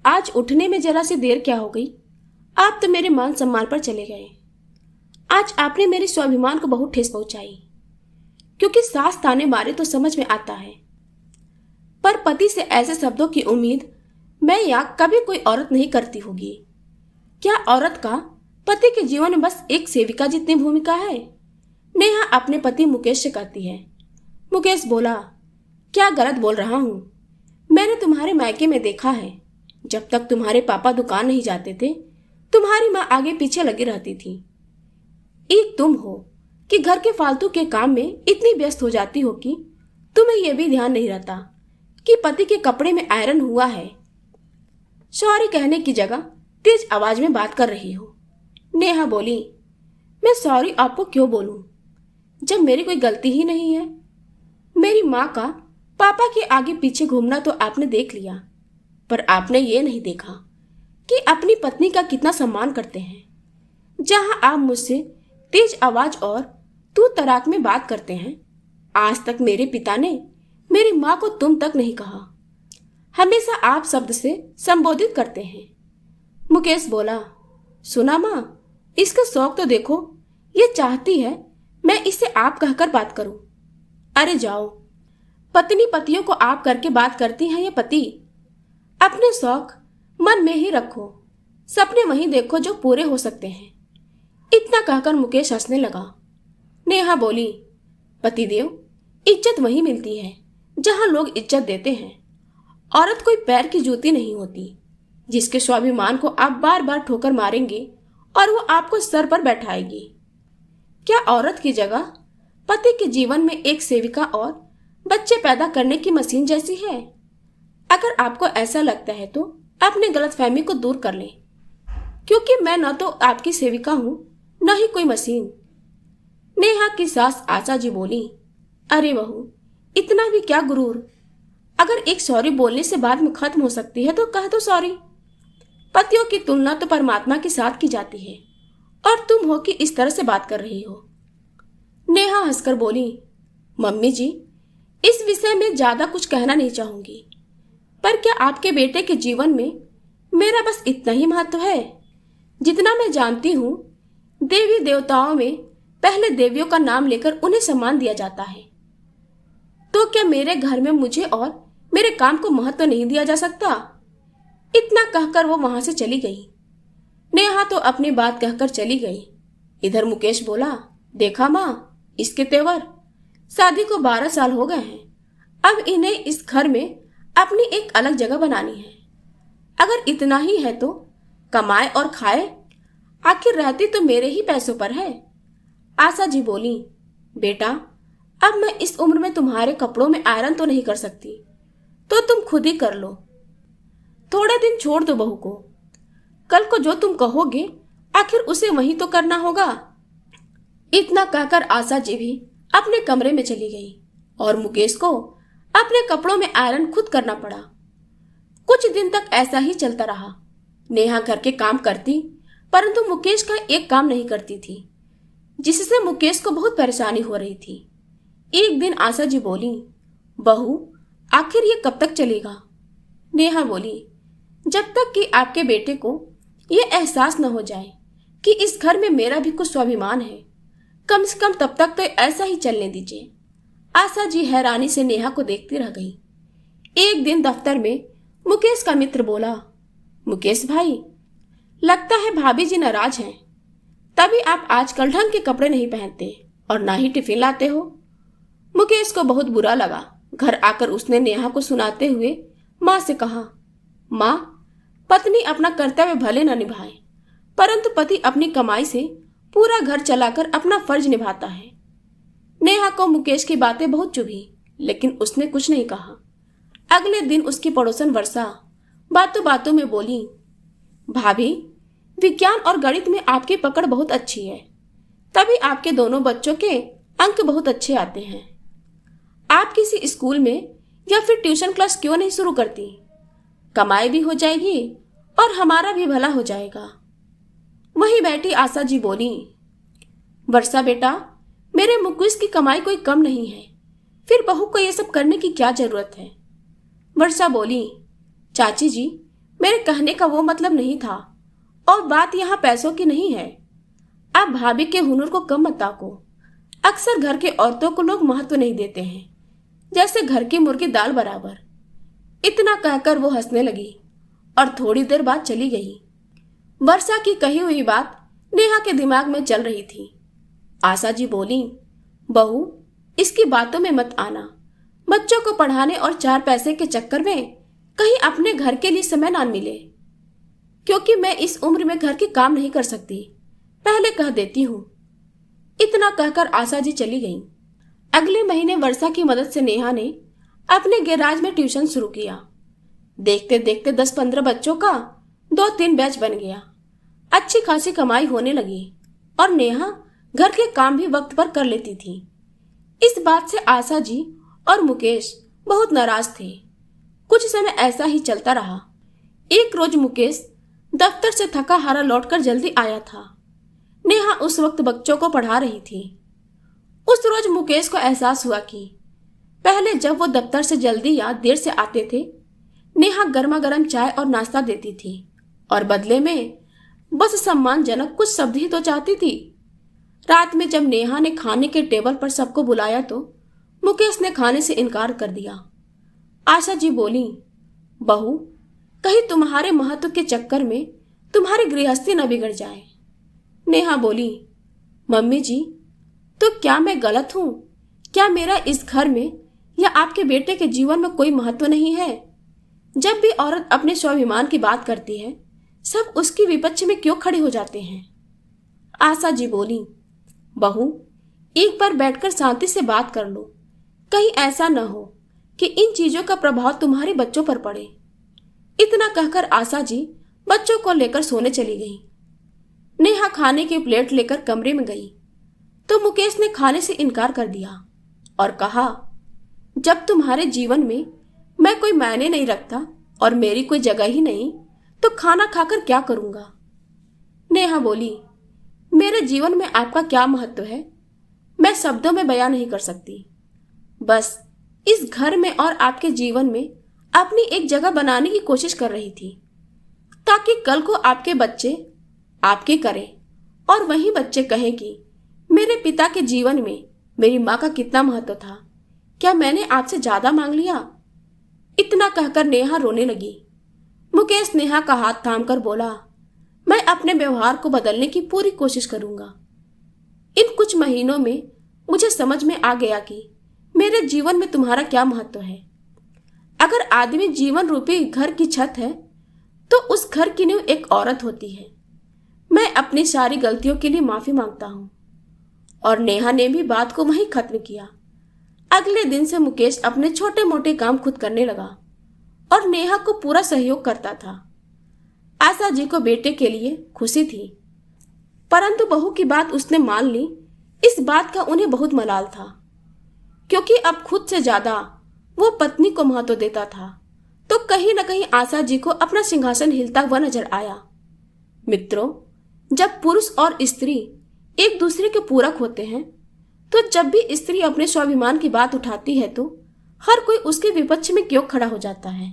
आज उठने में जरा सी देर क्या हो गई। आप तो मेरे मान सम्मान पर चले गए। आज आपने मेरे स्वाभिमान को बहुत ठेस पहुंचाई, क्योंकि सास ताने मारे तो समझ में आता है, पर पति से ऐसे शब्दों की उम्मीद मैं या कभी कोई औरत नहीं करती होगी। क्या औरत का पति के जीवन में बस एक सेविका जितनी भूमिका है? नेहा अपने पति मुकेश से कहती है। मुकेश बोला, क्या गलत बोल रहा हूं? मैंने तुम्हारे मायके में देखा है, जब तक तुम्हारे पापा दुकान नहीं जाते थे तुम्हारी माँ आगे पीछे लगी रहती थी। एक तुम हो कि घर के फालतू के काम में इतनी व्यस्त हो जाती हो कि तुम्हें यह भी ध्यान नहीं रहता कि पति के कपड़े में आयरन हुआ है। सॉरी कहने की जगह तेज आवाज में बात कर रही हो। नेहा बोली, मैं सॉरी आपको क्यों बोलूं, जब मेरी कोई गलती ही नहीं है। मेरी माँ का पापा के आगे पीछे घूमना तो आपने देख लिया, पर आपने ये नहीं देखा कि अपनी पत्नी का कितना सम्मान करते हैं। जहां आप मुझसे तेज आवाज और तू तराक में बात करते हैं, आज तक मेरे पिता ने मेरी माँ को तुम तक नहीं कहा, हमेशा आप शब्द से संबोधित करते हैं। मुकेश बोला, सुना माँ, इसका शौक तो देखो, ये चाहती है मैं इससे आप कहकर बात करूं। अरे जाओ, पत्नी पतियों को आप करके बात करती है या पति? अपने शौक मन में ही रखो, सपने वहीं देखो जो पूरे हो सकते हैं। इतना कहकर मुकेश हंसने लगा। नेहा बोली, पतिदेव, इज्जत वहीं मिलती है जहां लोग इज्जत देते हैं। औरत कोई पैर की जूती नहीं होती जिसके स्वाभिमान को आप बार बार ठोकर मारेंगे और वो आपको सर पर बैठाएगी। क्या औरत की जगह पति के जीवन में एक सेविका और बच्चे पैदा करने की मशीन जैसी है? अगर आपको ऐसा लगता है तो अपने गलतफहमी को दूर कर लें, क्योंकि मैं न तो आपकी सेविका हूं न ही कोई मशीन। नेहा की सास आशा जी बोली, अरे बहू, इतना भी क्या गुरूर? अगर एक सॉरी बोलने से बाद में खत्म हो सकती है तो कह दो सॉरी। पतियों की तुलना तो परमात्मा के साथ की जाती है और तुम हो कि इस तरह से बात कर रही हो। नेहा हंसकर बोली, मम्मी जी, इस विषय में ज्यादा कुछ कहना नहीं चाहूंगी, पर क्या आपके बेटे के जीवन में मेरा बस इतना ही महत्व है? जितना मैं जानती हूं, देवी देवताओं में पहले देवियों का नाम लेकर उन्हें सम्मान दिया जाता है, तो क्या मेरे घर में मुझे और मेरे काम को महत्व नहीं दिया जा सकता? इतना कहकर वो वहां से चली गई। नेहा तो अपनी बात कहकर चली गई। इधर मुकेश बोला, देखा माँ, इसके तेवर, शादी को 12 साल हो गए हैं, अब इन्हें इस घर में अपनी एक अलग जगह बनानी है। अगर इतना ही है तो कमाए और खाए, आखिर रहती तो मेरे ही पैसों पर है। आशा जी बोली, बेटा, अब मैं इस उम्र में तुम्हारे कपड़ों में आयरन तो नहीं कर सकती, तो तुम खुद ही कर लो। थोड़े दिन छोड़ दो बहू को, कल को जो तुम कहोगे आखिर उसे वही तो करना होगा। इतना कहकर आशा जी भी अपने कमरे में चली गई और मुकेश को अपने कपड़ों में आयरन खुद करना पड़ा। कुछ दिन तक ऐसा ही चलता रहा। नेहा घर के काम करती, परंतु मुकेश का एक काम नहीं करती थी, जिससे मुकेश को बहुत परेशानी हो रही थी। एक दिन आशा जी बोली, बहू, आखिर ये कब तक चलेगा? नेहा बोली, जब तक कि आपके बेटे को ये एहसास न हो जाए कि इस घर में मेरा भी कुछ स्वाभिमान है, कम से कम तब तक तो ऐसा ही चलने दीजिए। आशा जी हैरानी से नेहा को देखती रह गई। एक दिन दफ्तर में मुकेश का मित्र बोला, मुकेश भाई, लगता है भाभी जी नाराज हैं, तभी आप आजकल ढंग के कपड़े नहीं पहनते और ना ही टिफिन लाते हो। मुकेश को बहुत बुरा लगा। घर आकर उसने नेहा को सुनाते हुए माँ से कहा, माँ, पत्नी अपना कर्तव्य भले न निभाए, परंतु पति अपनी कमाई से पूरा घर चलाकर अपना फर्ज निभाता है। नेहा को मुकेश की बातें बहुत चुभी, लेकिन उसने कुछ नहीं कहा। अगले दिन उसकी पड़ोसन वर्षा बातों बातों में बोली, भाभी, विज्ञान और गणित में आपकी पकड़ बहुत अच्छी है, तभी आपके दोनों बच्चों के अंक बहुत अच्छे आते हैं। आप किसी स्कूल में या फिर ट्यूशन क्लास क्यों नहीं शुरू करती? कमाई भी हो जाएगी और हमारा भी भला हो जाएगा। वहीं बैठी आशा जी बोली, वर्षा बेटा, मेरे मुकेश की कमाई कोई कम नहीं है, फिर बहू को यह सब करने की क्या जरूरत है? वर्षा बोली, चाची जी, मेरे कहने का वो मतलब नहीं था। और बात यहाँ पैसों की नहीं है। आप भाभी के हुनर को कम मत ताको। अक्सर घर की औरतों को लोग महत्व नहीं देते हैं, जैसे घर की मुर्गी दाल बराबर। इतना कहकर वो हंसने लगी और थोड़ी देर बाद चली गई। वर्षा की कही हुई बात नेहा के दिमाग में चल रही थी। आशा जी बोली, बहू, इसकी बातों में मत आना। बच्चों को पढ़ाने और 4 पैसे के चक्कर में कहीं अपने घर के लिए समय ना मिले, क्योंकि मैं इस उम्र में घर के काम नहीं कर सकती, पहले कह देती हूँ। इतना कहकर आशा जी चली गईं। अगले महीने वर्षा की मदद से नेहा ने अपने गैराज में ट्यूशन शुरू किया। देखते देखते 10-15 बच्चों का 2-3 बैच बन गया। अच्छी खासी कमाई होने लगी और नेहा घर के काम भी वक्त पर कर लेती थी। इस बात से आशा जी और मुकेश बहुत नाराज थे। कुछ समय ऐसा ही चलता रहा। एक रोज मुकेश दफ्तर से थका हारा लौटकर जल्दी आया था। नेहा उस वक्त बच्चों को पढ़ा रही थी। उस रोज मुकेश को एहसास हुआ कि पहले जब वो दफ्तर से जल्दी या देर से आते थे, नेहा गर्मा गर्म चाय और नाश्ता देती थी और बदले में बस सम्मानजनक कुछ शब्द ही तो चाहती थी। रात में जब नेहा ने खाने के टेबल पर सबको बुलाया तो मुकेश ने खाने से इनकार कर दिया। आशा जी बोली, बहू, कहीं तुम्हारे महत्व के चक्कर में तुम्हारी गृहस्थी न बिगड़ जाए। नेहा बोली, मम्मी जी, तो क्या मैं गलत हूं? क्या मेरा इस घर में या आपके बेटे के जीवन में कोई महत्व नहीं है? जब भी औरत अपने स्वाभिमान की बात करती है, सब उसकी विपक्ष में क्यों खड़े हो जाते हैं? आशा जी बोली, बहू, एक बार बैठकर शांति से बात कर लो। कहीं ऐसा न हो कि इन चीजों का प्रभाव तुम्हारे बच्चों पर पड़े। इतना कहकर आशा जी बच्चों को लेकर सोने चली गई। नेहा खाने की प्लेट लेकर कमरे में गई तो मुकेश ने खाने से इनकार कर दिया और कहा, जब तुम्हारे जीवन में मैं कोई मायने नहीं रखता और मेरी कोई जगह ही नहीं, तो खाना खाकर क्या करूंगा? नेहा बोली, मेरे जीवन में आपका क्या महत्व है, मैं शब्दों में बयां नहीं कर सकती। बस इस घर में और आपके जीवन में अपनी एक जगह बनाने की कोशिश कर रही थी, ताकि कल को आपके बच्चे आपके करें और वही बच्चे कहें कि मेरे पिता के जीवन में मेरी माँ का कितना महत्व था। क्या मैंने आपसे ज्यादा मांग लिया? इतना कहकर नेहा रोने लगी। मुकेश नेहा का हाथ थामकर बोला, मैं अपने व्यवहार को बदलने की पूरी कोशिश करूंगा। इन कुछ महीनों में मुझे समझ में आ गया कि मेरे जीवन में तुम्हारा क्या महत्व है। अगर आदमी जीवन रूपी घर की छत है, तो उस घर की नींव एक औरत होती है। मैं अपनी सारी गलतियों के लिए माफी मांगता हूं। और नेहा ने भी बात को वहीं खत्म किया। अगले दिन से मुकेश अपने छोटे मोटे काम खुद करने लगा और नेहा को पूरा सहयोग करता था। आशा जी को बेटे के लिए खुशी थी, परंतु बहू की बात उसने मान ली। इस बात का उन्हें बहुत मलाल था, क्योंकि अब खुद से ज्यादा वो पत्नी को महत्व देता था। तो कहीं न कहीं आशा जी को अपना सिंहासन हिलता हुआ नजर आया। मित्रों, जब पुरुष और स्त्री एक दूसरे के पूरक होते हैं, तो जब भी स्त्री अपने स्वाभिमान की बात उठाती है तो हर कोई उसके विपक्ष में क्यों खड़ा हो जाता है।